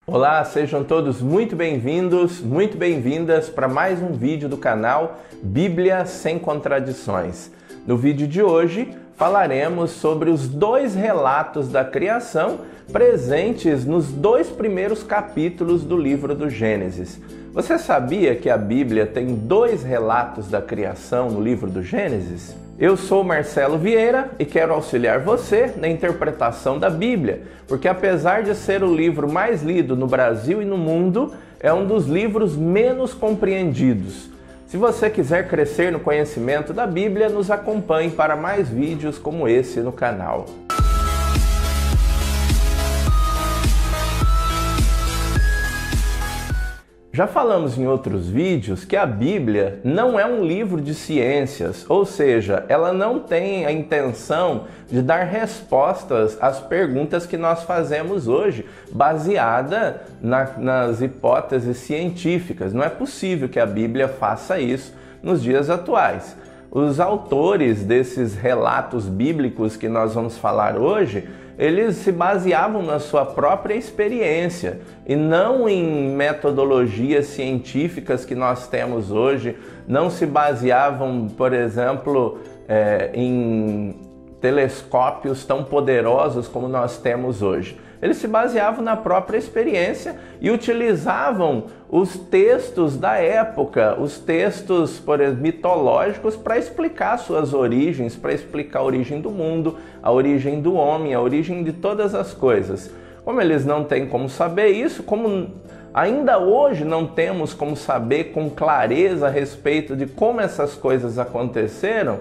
Olá, sejam todos muito bem-vindos, muito bem-vindas para mais um vídeo do canal Bíblia Sem Contradições. No vídeo de hoje falaremos sobre os dois relatos da criação presentes nos dois primeiros capítulos do livro do Gênesis. Você sabia que a Bíblia tem dois relatos da criação no livro do Gênesis? Eu sou Marcelo Vieira e quero auxiliar você na interpretação da Bíblia, porque apesar de ser o livro mais lido no Brasil e no mundo, é um dos livros menos compreendidos. Se você quiser crescer no conhecimento da Bíblia, nos acompanhe para mais vídeos como esse no canal. Já falamos em outros vídeos que a Bíblia não é um livro de ciências, ou seja, ela não tem a intenção de dar respostas às perguntas que nós fazemos hoje, baseada nas hipóteses científicas. Não é possível que a Bíblia faça isso nos dias atuais. Os autores desses relatos bíblicos que nós vamos falar hoje, eles se baseavam na sua própria experiência e não em metodologias científicas que nós temos hoje, não se baseavam, por exemplo, em telescópios tão poderosos como nós temos hoje. Eles se baseavam na própria experiência e utilizavam os textos da época, os textos, por exemplo, mitológicos, para explicar suas origens, para explicar a origem do mundo, a origem do homem, a origem de todas as coisas. Como eles não têm como saber isso, como ainda hoje não temos como saber com clareza a respeito de como essas coisas aconteceram,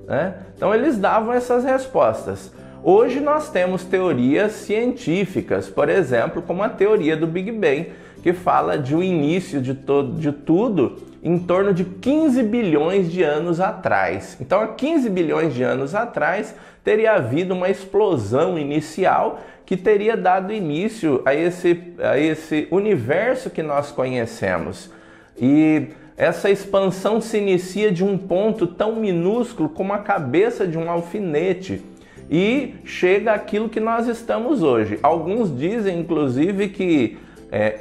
né? Então eles davam essas respostas. Hoje nós temos teorias científicas, por exemplo, como a teoria do Big Bang, que fala de um início de tudo em torno de 15 bilhões de anos atrás. Então, há 15 bilhões de anos atrás, teria havido uma explosão inicial que teria dado início a esse universo que nós conhecemos. E essa expansão se inicia de um ponto tão minúsculo como a cabeça de um alfinete e chega àquilo que nós estamos hoje. Alguns dizem, inclusive, que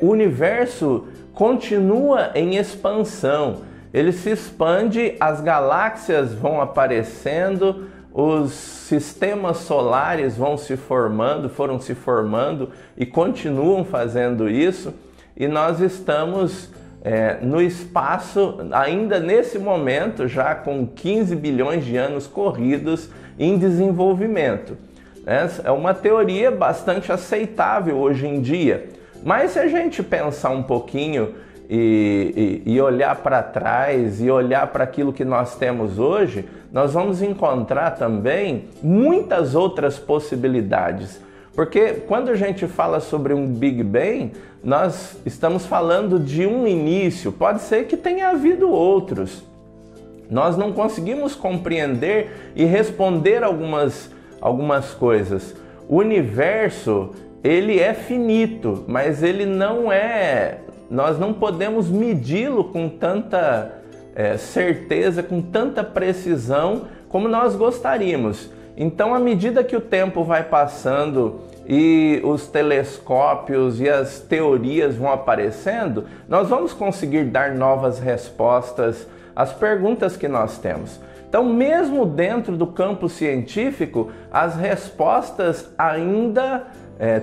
o universo continua em expansão. Ele se expande, as galáxias vão aparecendo, os sistemas solares foram se formando e continuam fazendo isso. E nós estamos no espaço, ainda nesse momento, já com 15 bilhões de anos corridos em desenvolvimento. É uma teoria bastante aceitável hoje em dia, mas se a gente pensar um pouquinho e olhar para trás e olhar para aquilo que nós temos hoje, nós vamos encontrar também muitas outras possibilidades. Porque quando a gente fala sobre um Big Bang, nós estamos falando de um início, pode ser que tenha havido outros. Nós não conseguimos compreender e responder algumas coisas. O universo, ele é finito, mas ele não é... Nós não podemos medi-lo com tanta certeza, com tanta precisão como nós gostaríamos. Então, à medida que o tempo vai passando e os telescópios e as teorias vão aparecendo, nós vamos conseguir dar novas respostas às perguntas que nós temos. Então, mesmo dentro do campo científico, as respostas ainda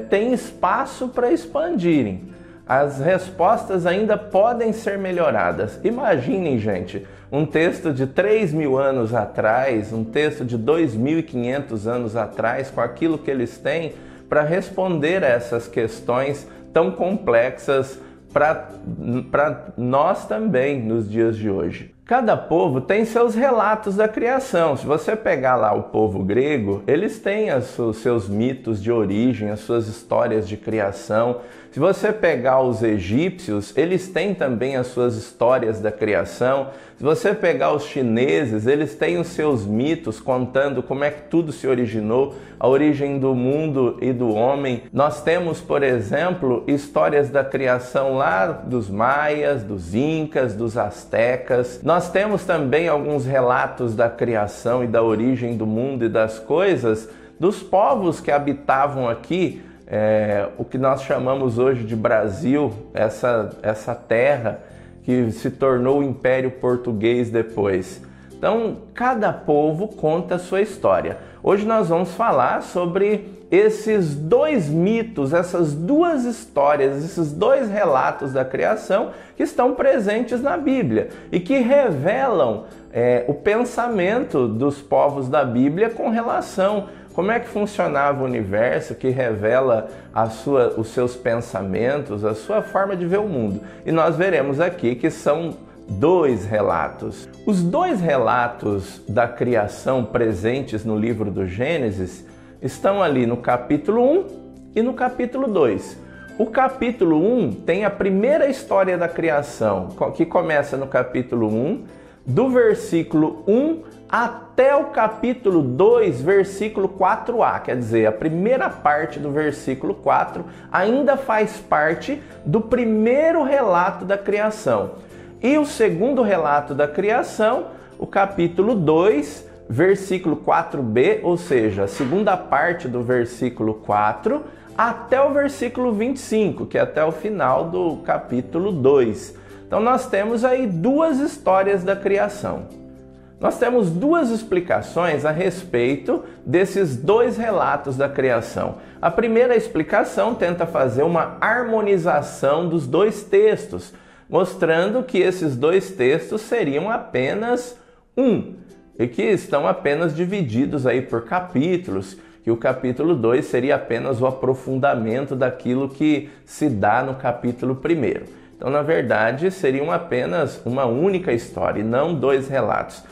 têm espaço para expandirem. As respostas ainda podem ser melhoradas. Imaginem, gente, um texto de 3.000 anos atrás, um texto de 2.500 anos atrás, com aquilo que eles têm para responder a essas questões tão complexas para nós também nos dias de hoje. Cada povo tem seus relatos da criação. Se você pegar lá o povo grego, eles têm os seus mitos de origem, as suas histórias de criação. Se você pegar os egípcios, eles têm também as suas histórias da criação. Se você pegar os chineses, eles têm os seus mitos contando como é que tudo se originou, a origem do mundo e do homem. Nós temos, por exemplo, histórias da criação lá dos maias, dos incas, dos astecas. Nós temos também alguns relatos da criação e da origem do mundo e das coisas dos povos que habitavam aqui o que nós chamamos hoje de Brasil, essa terra que se tornou o Império Português depois. Então, cada povo conta a sua história. Hoje nós vamos falar sobre esses dois mitos, essas duas histórias, esses dois relatos da criação que estão presentes na Bíblia e que revelam o pensamento dos povos da Bíblia com relação a como é que funcionava o universo, que revela os seus pensamentos, a sua forma de ver o mundo. E nós veremos aqui que são dois relatos. Os dois relatos da criação presentes no livro do Gênesis estão ali no capítulo 1 e no capítulo 2. O capítulo 1 tem a primeira história da criação, que começa no capítulo 1, do versículo 1 até o capítulo 2, versículo 4a, quer dizer, a primeira parte do versículo 4 ainda faz parte do primeiro relato da criação. E o segundo relato da criação, o capítulo 2, versículo 4b, ou seja, a segunda parte do versículo 4, até o versículo 25, que é até o final do capítulo 2. Então nós temos aí duas histórias da criação. Nós temos duas explicações a respeito desses dois relatos da criação. A primeira explicação tenta fazer uma harmonização dos dois textos, mostrando que esses dois textos seriam apenas um e que estão apenas divididos aí por capítulos, que o capítulo 2 seria apenas o aprofundamento daquilo que se dá no capítulo 1. Então, na verdade, seriam apenas uma única história e não dois relatos.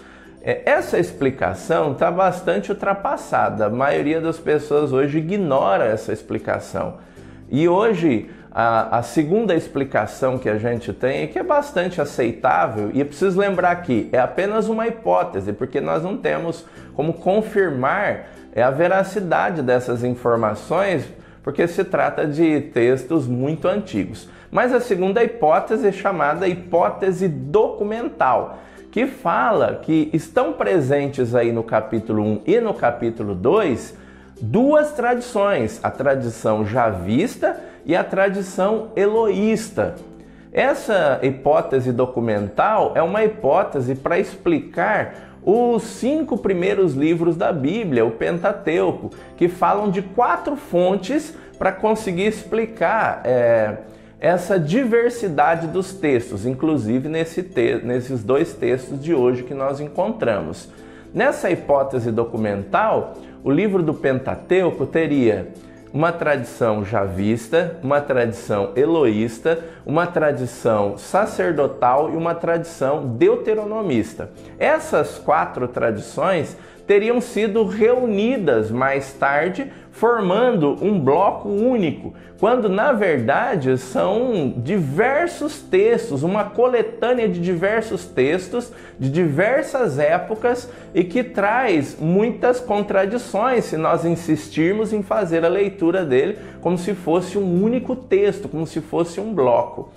Essa explicação está bastante ultrapassada. A maioria das pessoas hoje ignora essa explicação. E hoje, a segunda explicação que a gente tem é que é bastante aceitável, e é preciso lembrar que é apenas uma hipótese, porque nós não temos como confirmar a veracidade dessas informações, porque se trata de textos muito antigos. Mas a segunda hipótese é chamada hipótese documental, que fala que estão presentes aí no capítulo 1 e no capítulo 2 duas tradições, a tradição javista e a tradição eloísta. Essa hipótese documental é uma hipótese para explicar os 5 primeiros livros da Bíblia, o Pentateuco, que falam de 4 fontes para conseguir explicar essa diversidade dos textos, inclusive nesses dois textos de hoje que nós encontramos. Nessa hipótese documental, o livro do Pentateuco teria uma tradição javista, uma tradição eloísta, uma tradição sacerdotal e uma tradição deuteronomista. Essas 4 tradições teriam sido reunidas mais tarde, formando um bloco único, quando na verdade são diversos textos, uma coletânea de diversos textos de diversas épocas e que traz muitas contradições se nós insistirmos em fazer a leitura dele como se fosse um único texto, como se fosse um bloco.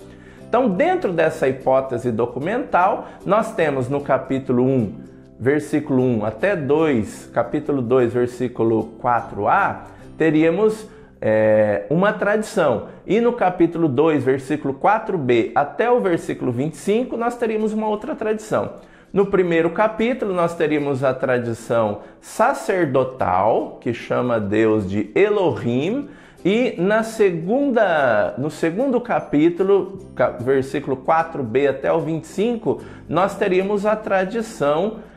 Então, dentro dessa hipótese documental, nós temos no capítulo 1, versículo 1 até 2, capítulo 2, versículo 4a, teríamos uma tradição. E no capítulo 2, versículo 4b até o versículo 25, nós teríamos uma outra tradição. No primeiro capítulo, nós teríamos a tradição sacerdotal, que chama Deus de Elohim, e no segundo capítulo, versículo 4b até o 25, nós teríamos a tradição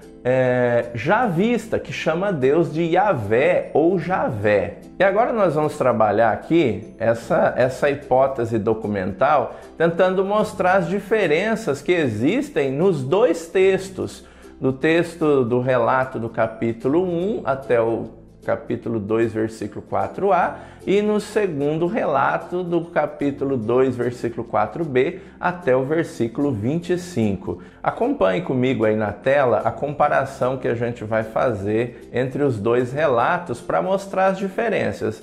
javista, que chama Deus de Yahvé ou Javé. E agora nós vamos trabalhar aqui essa hipótese documental, tentando mostrar as diferenças que existem nos dois textos, no texto do relato do capítulo 1 até o capítulo 2, versículo 4a, e no segundo relato do capítulo 2, versículo 4b, até o versículo 25. Acompanhe comigo aí na tela a comparação que a gente vai fazer entre os dois relatos para mostrar as diferenças.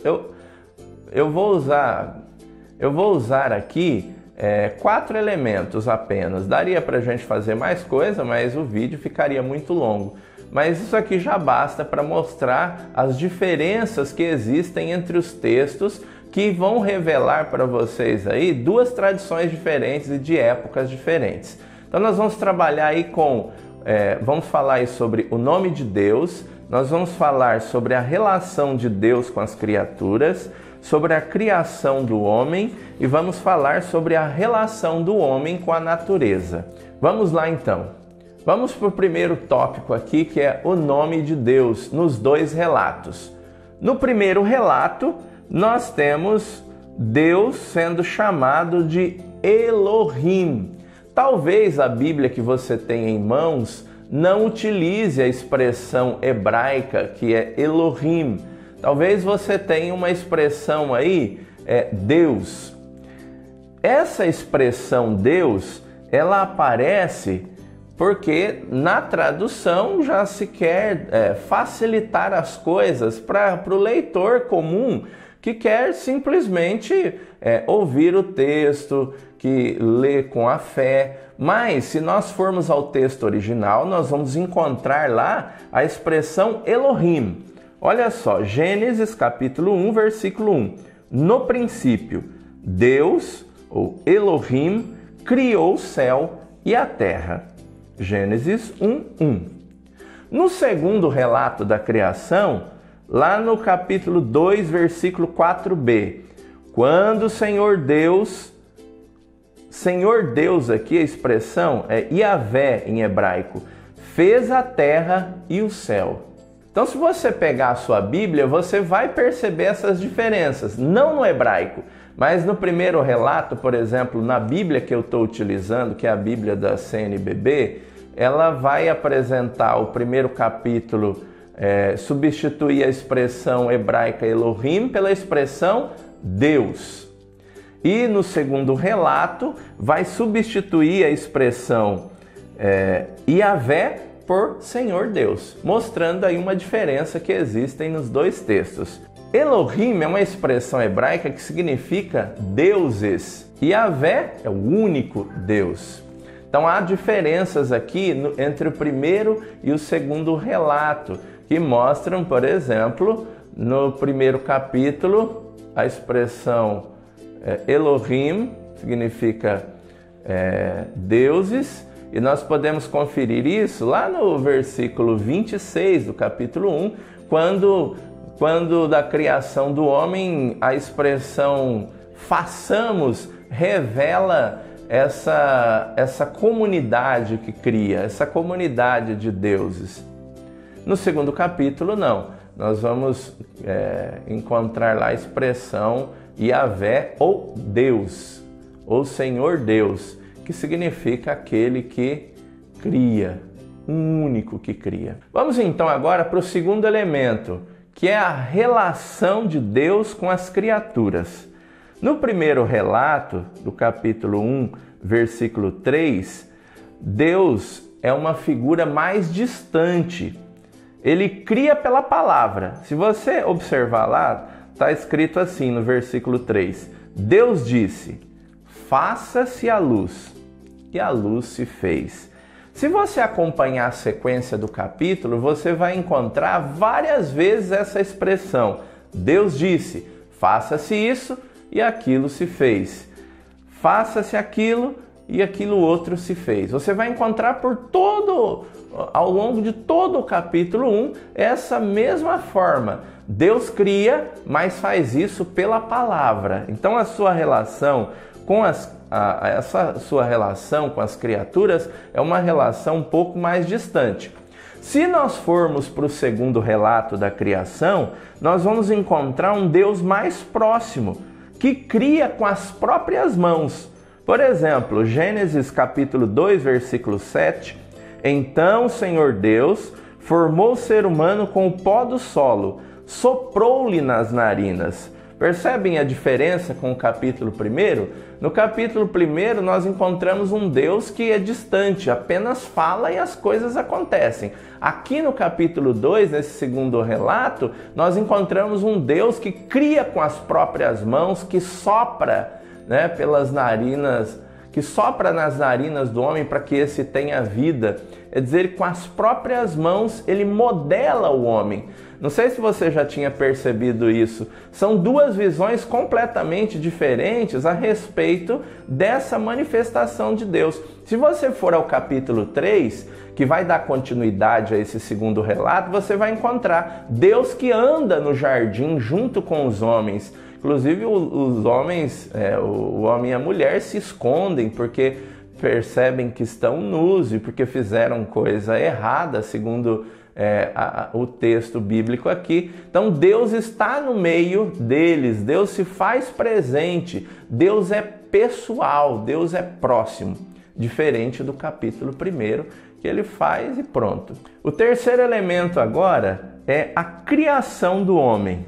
Eu vou usar aqui 4 elementos apenas. Daria para a gente fazer mais coisa, mas o vídeo ficaria muito longo. Mas isso aqui já basta para mostrar as diferenças que existem entre os textos que vão revelar para vocês aí duas tradições diferentes e de épocas diferentes. Então nós vamos trabalhar aí vamos falar aí sobre o nome de Deus, nós vamos falar sobre a relação de Deus com as criaturas, sobre a criação do homem e vamos falar sobre a relação do homem com a natureza. Vamos lá então. Vamos para o primeiro tópico aqui, que é o nome de Deus nos dois relatos. No primeiro relato, nós temos Deus sendo chamado de Elohim. Talvez a Bíblia que você tem em mãos não utilize a expressão hebraica que é Elohim. Talvez você tenha uma expressão aí, Deus. Essa expressão Deus, ela aparece porque na tradução já se quer facilitar as coisas para o leitor comum que quer simplesmente ouvir o texto, que lê com a fé. Mas se nós formos ao texto original, nós vamos encontrar lá a expressão Elohim. Olha só, Gênesis capítulo 1, versículo 1. No princípio, Deus, ou Elohim, criou o céu e a terra. Gênesis 1, 1. No segundo relato da criação, lá no capítulo 2, versículo 4b, quando o Senhor Deus aqui a expressão é Yavé em hebraico, fez a terra e o céu. Então, se você pegar a sua Bíblia, você vai perceber essas diferenças, não no hebraico, mas no primeiro relato, por exemplo, na Bíblia que eu estou utilizando, que é a Bíblia da CNBB, ela vai apresentar o primeiro capítulo, substituir a expressão hebraica Elohim pela expressão Deus. E no segundo relato, vai substituir a expressão Yavé por Senhor Deus, mostrando aí uma diferença que existem nos dois textos. Elohim é uma expressão hebraica que significa deuses, e Yavé é o único Deus. Então há diferenças aqui entre o primeiro e o segundo relato, que mostram, por exemplo, no primeiro capítulo, a expressão Elohim significa deuses, e nós podemos conferir isso lá no versículo 26 do capítulo 1, quando da criação do homem a expressão façamos revela essa comunidade que cria, essa comunidade de deuses. No segundo capítulo, não. Nós vamos encontrar lá a expressão Yavé ou Deus, ou Senhor Deus, que significa aquele que cria, um único que cria. Vamos então agora para o segundo elemento, que é a relação de Deus com as criaturas. No primeiro relato, do capítulo 1, versículo 3, Deus é uma figura mais distante. Ele cria pela palavra. Se você observar lá, está escrito assim no versículo 3. Deus disse, faça-se a luz. E a luz se fez. Se você acompanhar a sequência do capítulo, você vai encontrar várias vezes essa expressão. Deus disse, faça-se isso e aquilo se fez. Faça-se aquilo e aquilo outro se fez. Você vai encontrar ao longo de todo o capítulo 1, essa mesma forma. Deus cria, mas faz isso pela palavra. Então a sua relação com essa sua relação com as criaturas é uma relação um pouco mais distante. Se nós formos para o segundo relato da criação, nós vamos encontrar um Deus mais próximo, que cria com as próprias mãos. Por exemplo, Gênesis capítulo 2, versículo 7, então o Senhor Deus formou o ser humano com o pó do solo, soprou-lhe nas narinas. Percebem a diferença com o capítulo 1? No capítulo 1 nós encontramos um Deus que é distante, apenas fala e as coisas acontecem. Aqui no capítulo 2, nesse segundo relato, nós encontramos um Deus que cria com as próprias mãos, que sopra, pelas narinas, que sopra nas narinas do homem para que esse tenha vida. É dizer, com as próprias mãos ele modela o homem. Não sei se você já tinha percebido isso. São duas visões completamente diferentes a respeito dessa manifestação de Deus. Se você for ao capítulo 3, que vai dar continuidade a esse segundo relato, você vai encontrar Deus que anda no jardim junto com os homens. Inclusive os homens, o homem e a mulher se escondem porque percebem que estão nus e porque fizeram coisa errada, segundo o texto bíblico aqui. Então Deus está no meio deles, Deus se faz presente, Deus é pessoal, Deus é próximo, diferente do capítulo 1, que ele faz e pronto. O terceiro elemento agora é a criação do homem.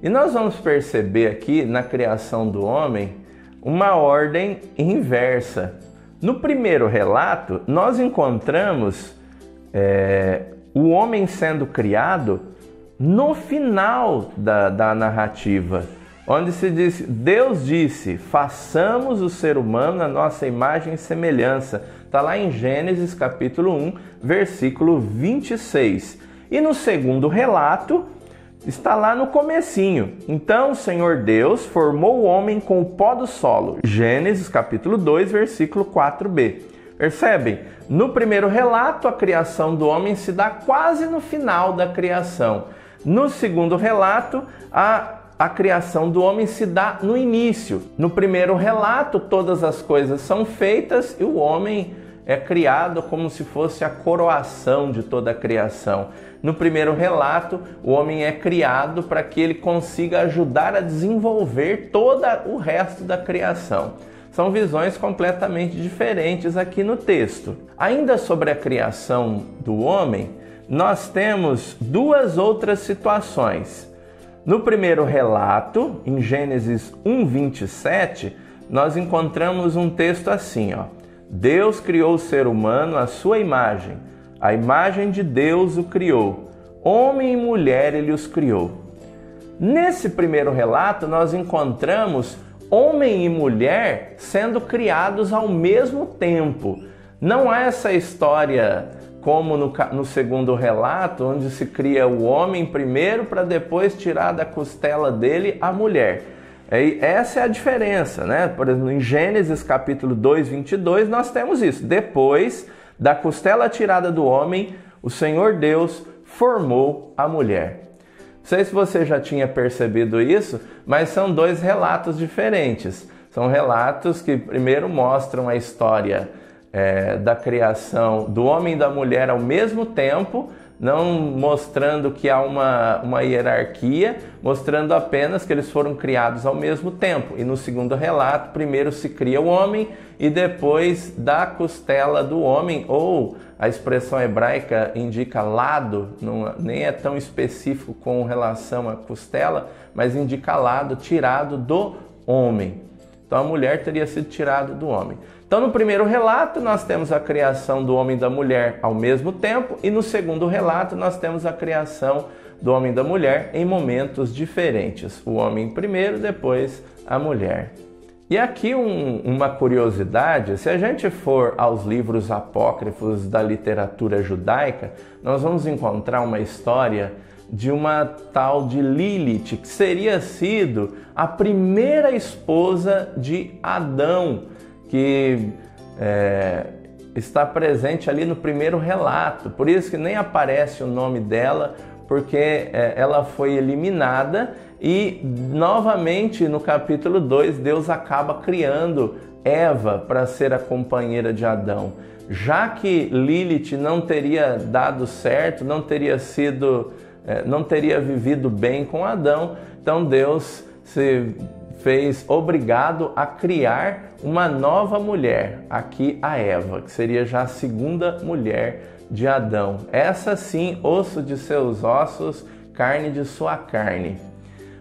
E nós vamos perceber aqui na criação do homem uma ordem inversa. No primeiro relato, nós encontramos o homem sendo criado no final da narrativa, onde se diz: Deus disse, façamos o ser humano à nossa imagem e semelhança. Está lá em Gênesis capítulo 1, versículo 26. E no segundo relato, está lá no comecinho. Então o Senhor Deus formou o homem com o pó do solo. Gênesis capítulo 2, versículo 4b. Percebem? No primeiro relato, a criação do homem se dá quase no final da criação. No segundo relato, a criação do homem se dá no início. No primeiro relato, todas as coisas são feitas e o homem é criado como se fosse a coroação de toda a criação. No primeiro relato, o homem é criado para que ele consiga ajudar a desenvolver todo o resto da criação. São visões completamente diferentes aqui no texto. Ainda sobre a criação do homem, nós temos duas outras situações. No primeiro relato, em Gênesis 1:27, nós encontramos um texto assim, ó: Deus criou o ser humano à sua imagem, a imagem de Deus o criou, homem e mulher ele os criou. Nesse primeiro relato, nós encontramos homem e mulher sendo criados ao mesmo tempo. Não há essa história como no segundo relato, onde se cria o homem primeiro para depois tirar da costela dele a mulher. Essa é a diferença, né? Por exemplo, em Gênesis capítulo 2, 22, nós temos isso. Depois da costela tirada do homem, o Senhor Deus formou a mulher. Não sei se você já tinha percebido isso, mas são dois relatos diferentes. São relatos que primeiro mostram a história da criação do homem e da mulher ao mesmo tempo, não mostrando que há uma hierarquia, mostrando apenas que eles foram criados ao mesmo tempo. E no segundo relato, primeiro se cria o homem e depois da costela do homem, ou a expressão hebraica indica lado, nem é tão específico com relação à costela, mas indica lado, tirado do homem. Então a mulher teria sido tirada do homem. Então no primeiro relato nós temos a criação do homem e da mulher ao mesmo tempo, e no segundo relato nós temos a criação do homem e da mulher em momentos diferentes. O homem primeiro, depois a mulher. E aqui uma curiosidade: se a gente for aos livros apócrifos da literatura judaica, nós vamos encontrar uma história de uma tal de Lilith, que seria sido a primeira esposa de Adão, que está presente ali no primeiro relato. Por isso que nem aparece o nome dela, porque ela foi eliminada. E novamente no capítulo 2, Deus acaba criando Eva para ser a companheira de Adão. Já que Lilith não teria dado certo, não teria vivido bem com Adão, então Deus se fez obrigado a criar uma nova mulher, aqui a Eva, que seria já a segunda mulher de Adão. Essa sim, osso de seus ossos, carne de sua carne.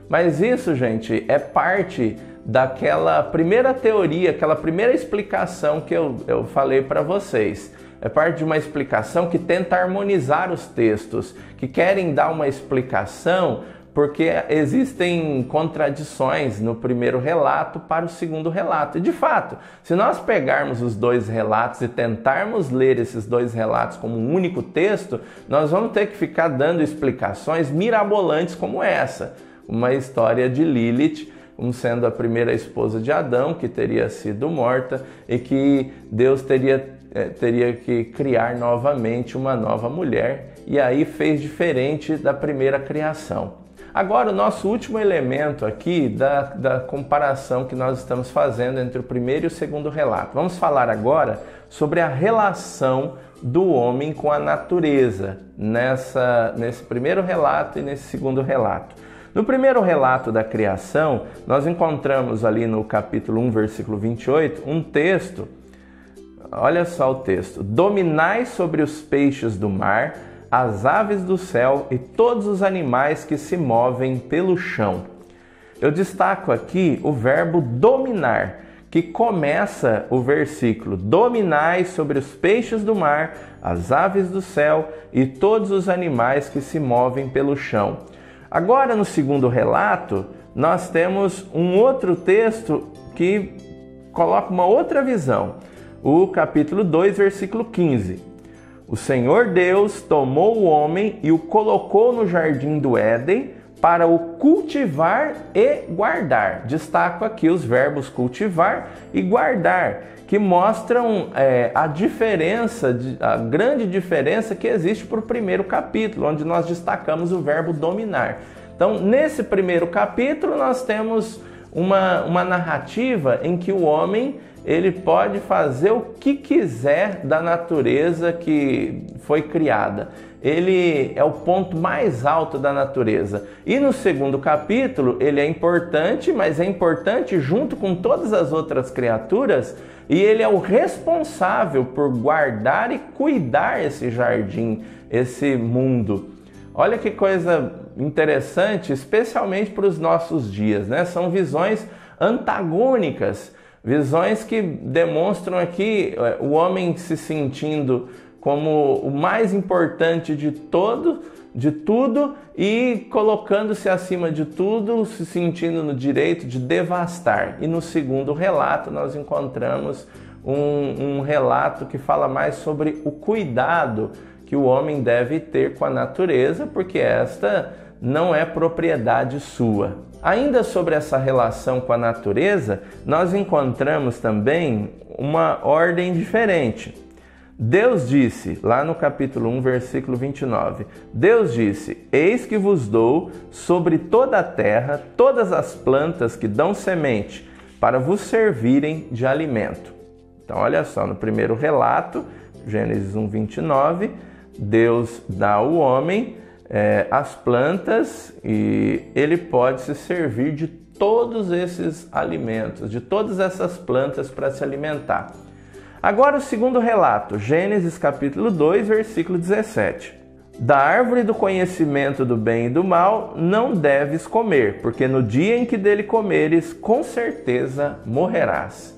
Mas isso, gente, é parte daquela primeira teoria, aquela primeira explicação que eu falei para vocês. É parte de uma explicação que tenta harmonizar os textos, que querem dar uma explicação porque existem contradições no primeiro relato para o segundo relato. E de fato, se nós pegarmos os dois relatos e tentarmos ler esses dois relatos como um único texto, nós vamos ter que ficar dando explicações mirabolantes como essa. Uma história de Lilith, como sendo a primeira esposa de Adão, que teria sido morta e que Deus teria que criar novamente uma nova mulher, e aí fez diferente da primeira criação. Agora, o nosso último elemento aqui da comparação que nós estamos fazendo entre o primeiro e o segundo relato. Vamos falar agora sobre a relação do homem com a natureza, nesse primeiro relato e nesse segundo relato. No primeiro relato da criação, nós encontramos ali no capítulo 1, versículo 28, um texto. Olha só o texto: dominai sobre os peixes do mar, as aves do céu e todos os animais que se movem pelo chão. Eu destaco aqui o verbo dominar, que começa o versículo: dominai sobre os peixes do mar, as aves do céu e todos os animais que se movem pelo chão. Agora, no segundo relato, nós temos um outro texto que coloca uma outra visão. O capítulo 2, versículo 15. O Senhor Deus tomou o homem e o colocou no jardim do Éden para o cultivar e guardar. Destaco aqui os verbos cultivar e guardar, que mostram a grande diferença que existe para o primeiro capítulo, onde nós destacamos o verbo dominar. Então, nesse primeiro capítulo, nós temos uma narrativa em que o homem ele pode fazer o que quiser da natureza que foi criada. Ele é o ponto mais alto da natureza. E no segundo capítulo, ele é importante, mas é importante junto com todas as outras criaturas, e ele é o responsável por guardar e cuidar esse jardim, esse mundo. Olha que coisa interessante, especialmente para os nossos dias, né? São visões antagônicas, visões que demonstram aqui o homem se sentindo como o mais importante de tudo e colocando-se acima de tudo, se sentindo no direito de devastar. E no segundo relato nós encontramos um relato que fala mais sobre o cuidado que o homem deve ter com a natureza, porque esta não é propriedade sua. Ainda sobre essa relação com a natureza, nós encontramos também uma ordem diferente. Deus disse, lá no capítulo 1, versículo 29, Deus disse: eis que vos dou sobre toda a terra todas as plantas que dão semente, para vos servirem de alimento. Então olha só, no primeiro relato, Gênesis 1, 29, Deus dá ao homem as plantas e ele pode se servir de todos esses alimentos, de todas essas plantas para se alimentar. Agora o segundo relato, Gênesis capítulo 2, versículo 17. Da árvore do conhecimento do bem e do mal não deves comer, porque no dia em que dele comeres, com certeza morrerás.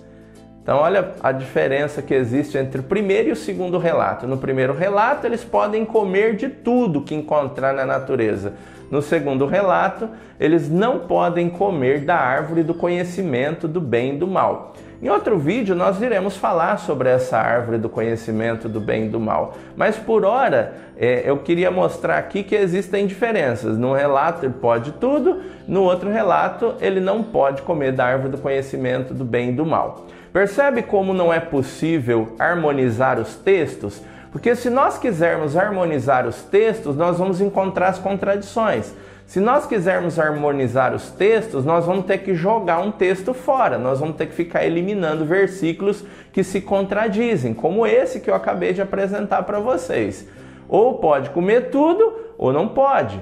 Então olha a diferença que existe entre o primeiro e o segundo relato. No primeiro relato eles podem comer de tudo que encontrar na natureza. No segundo relato, eles não podem comer da árvore do conhecimento do bem e do mal. Em outro vídeo nós iremos falar sobre essa árvore do conhecimento do bem e do mal. Mas por hora eu queria mostrar aqui que existem diferenças. Num relato ele pode tudo, no outro relato ele não pode comer da árvore do conhecimento do bem e do mal. Percebe como não é possível harmonizar os textos? Porque se nós quisermos harmonizar os textos, nós vamos encontrar as contradições. Se nós quisermos harmonizar os textos, nós vamos ter que jogar um texto fora. Nós vamos ter que ficar eliminando versículos que se contradizem, como esse que eu acabei de apresentar para vocês. Ou pode comer tudo, ou não pode.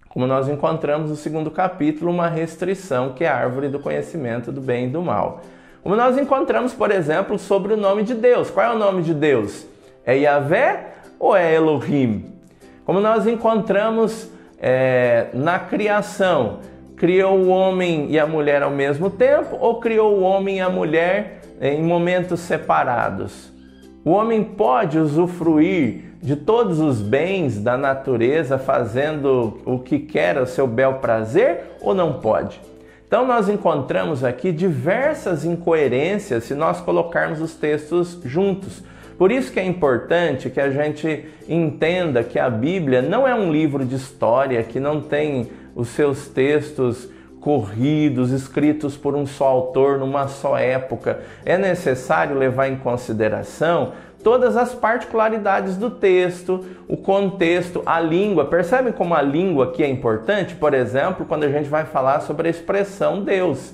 Como nós encontramos no segundo capítulo, uma restrição que é a árvore do conhecimento do bem e do mal. Como nós encontramos, por exemplo, sobre o nome de Deus. Qual é o nome de Deus? É Yahvé ou é Elohim? Como nós encontramos na criação, criou o homem e a mulher ao mesmo tempo ou criou o homem e a mulher em momentos separados? O homem pode usufruir de todos os bens da natureza, fazendo o que quer, o seu bel prazer, ou não pode? Então nós encontramos aqui diversas incoerências se nós colocarmos os textos juntos. Por isso que é importante que a gente entenda que a Bíblia não é um livro de história, que não tem os seus textos corridos, escritos por um só autor, numa só época. É necessário levar em consideração todas as particularidades do texto, o contexto, a língua. Percebem como a língua aqui é importante? Por exemplo, quando a gente vai falar sobre a expressão Deus.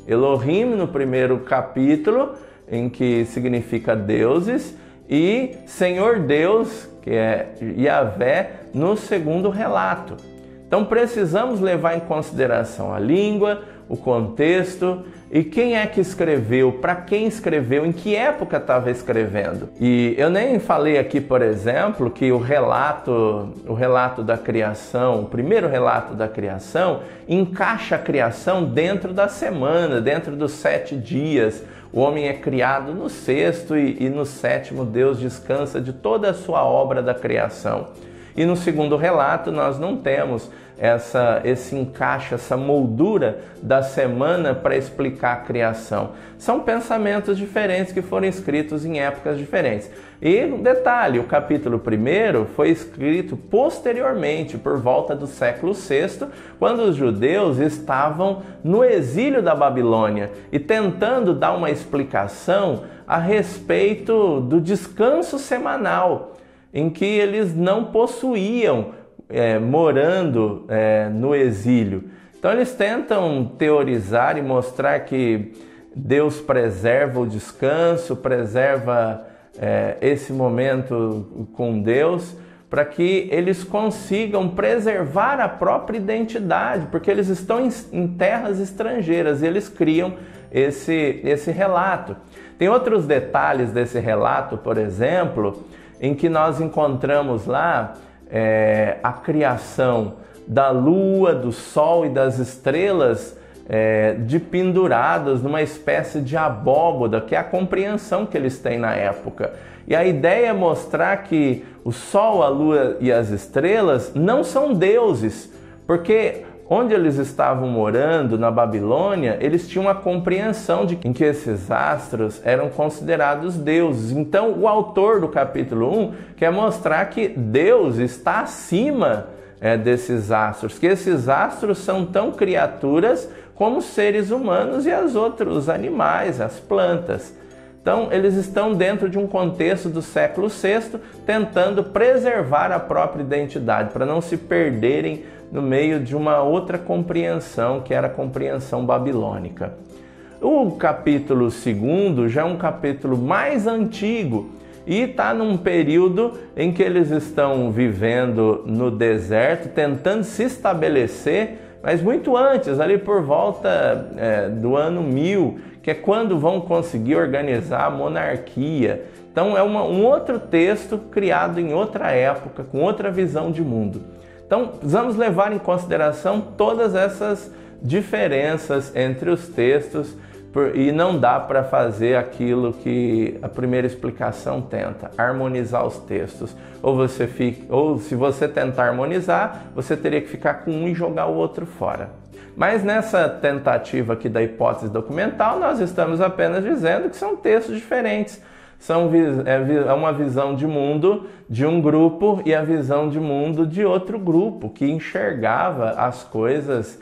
Elohim no primeiro capítulo, em que significa deuses, e Senhor Deus, que é Yahvé, no segundo relato. Então precisamos levar em consideração a língua, o contexto e quem é que escreveu, para quem escreveu, em que época estava escrevendo. E eu nem falei aqui, por exemplo, que o relato da criação, o primeiro relato da criação, encaixa a criação dentro da semana, dentro dos 7 dias. O homem é criado no sexto e no sétimo Deus descansa de toda a sua obra da criação. E no segundo relato nós não temos esse encaixe, essa moldura da semana para explicar a criação. São pensamentos diferentes que foram escritos em épocas diferentes. E um detalhe, o capítulo 1 foi escrito posteriormente, por volta do século VI, quando os judeus estavam no exílio da Babilônia e tentando dar uma explicação a respeito do descanso semanal, em que eles não possuíam, morando no exílio. Então eles tentam teorizar e mostrar que Deus preserva o descanso, preserva esse momento com Deus, para que eles consigam preservar a própria identidade, porque eles estão em terras estrangeiras e eles criam esse relato. Tem outros detalhes desse relato, por exemplo, em que nós encontramos lá a criação da lua, do sol e das estrelas penduradas numa espécie de abóboda, que é a compreensão que eles têm na época. E a ideia é mostrar que o sol, a lua e as estrelas não são deuses, porque onde eles estavam morando, na Babilônia, eles tinham a compreensão em que esses astros eram considerados deuses. Então, o autor do capítulo 1 quer mostrar que Deus está acima desses astros, que esses astros são tão criaturas como os seres humanos e os outros animais, as plantas. Então, eles estão dentro de um contexto do século VI, tentando preservar a própria identidade, para não se perderem no meio de uma outra compreensão, que era a compreensão babilônica. O capítulo 2 já é um capítulo mais antigo e está num período em que eles estão vivendo no deserto, tentando se estabelecer, mas muito antes, ali por volta do ano 1000, que é quando vão conseguir organizar a monarquia. Então é um outro texto criado em outra época, com outra visão de mundo. Então, precisamos levar em consideração todas essas diferenças entre os textos e não dá para fazer aquilo que a primeira explicação tenta, harmonizar os textos. Ou se você tentar harmonizar, você teria que ficar com um e jogar o outro fora. Mas nessa tentativa aqui da hipótese documental, nós estamos apenas dizendo que são textos diferentes. É uma visão de mundo de um grupo e a visão de mundo de outro grupo, que enxergava as coisas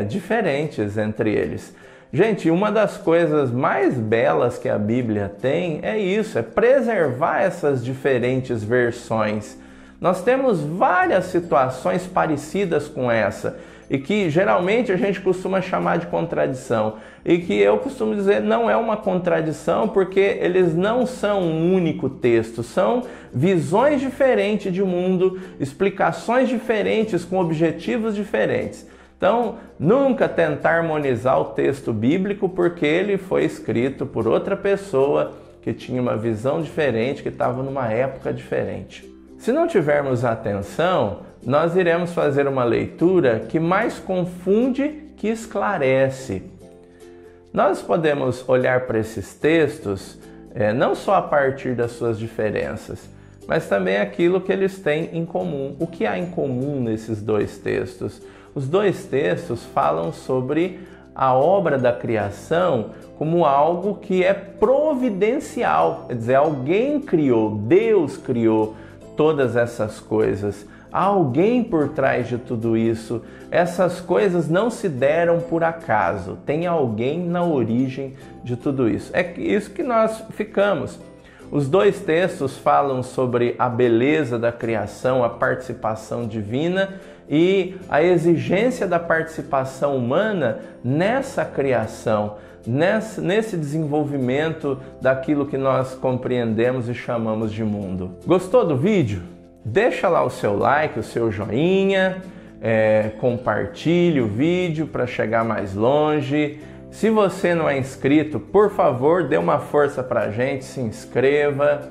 diferentes entre eles. Gente, uma das coisas mais belas que a Bíblia tem é isso, é preservar essas diferentes versões. Nós temos várias situações parecidas com essa, e que geralmente a gente costuma chamar de contradição, e que eu costumo dizer não é uma contradição, porque eles não são um único texto, são visões diferentes de mundo, explicações diferentes com objetivos diferentes. Então, nunca tentar harmonizar o texto bíblico, porque ele foi escrito por outra pessoa que tinha uma visão diferente, que estava numa época diferente. Se não tivermos atenção, nós iremos fazer uma leitura que mais confunde que esclarece. Nós podemos olhar para esses textos não só a partir das suas diferenças, mas também aquilo que eles têm em comum. O que há em comum nesses dois textos? Os dois textos falam sobre a obra da criação como algo que é providencial, quer dizer, alguém criou, Deus criou todas essas coisas. Há alguém por trás de tudo isso. Essas coisas não se deram por acaso. Tem alguém na origem de tudo isso. É isso que nós ficamos. Os dois textos falam sobre a beleza da criação, a participação divina e a exigência da participação humana nessa criação, nesse desenvolvimento daquilo que nós compreendemos e chamamos de mundo. Gostou do vídeo? Deixa lá o seu like, o seu joinha, compartilhe o vídeo para chegar mais longe. Se você não é inscrito, por favor, dê uma força para a gente, se inscreva.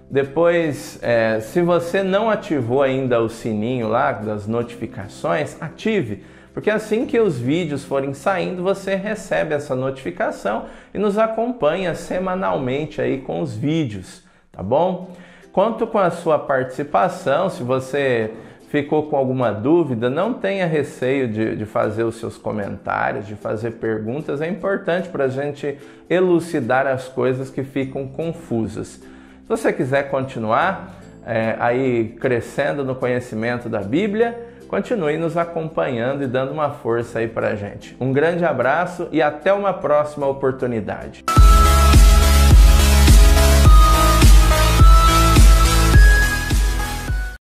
Depois, se você não ativou ainda o sininho lá das notificações, ative, porque assim que os vídeos forem saindo, você recebe essa notificação e nos acompanha semanalmente aí com os vídeos, tá bom? Conto com a sua participação. Se você ficou com alguma dúvida, não tenha receio de fazer os seus comentários, de fazer perguntas. É importante para a gente elucidar as coisas que ficam confusas. Se você quiser continuar aí crescendo no conhecimento da Bíblia, continue nos acompanhando e dando uma força aí para a gente. Um grande abraço e até uma próxima oportunidade.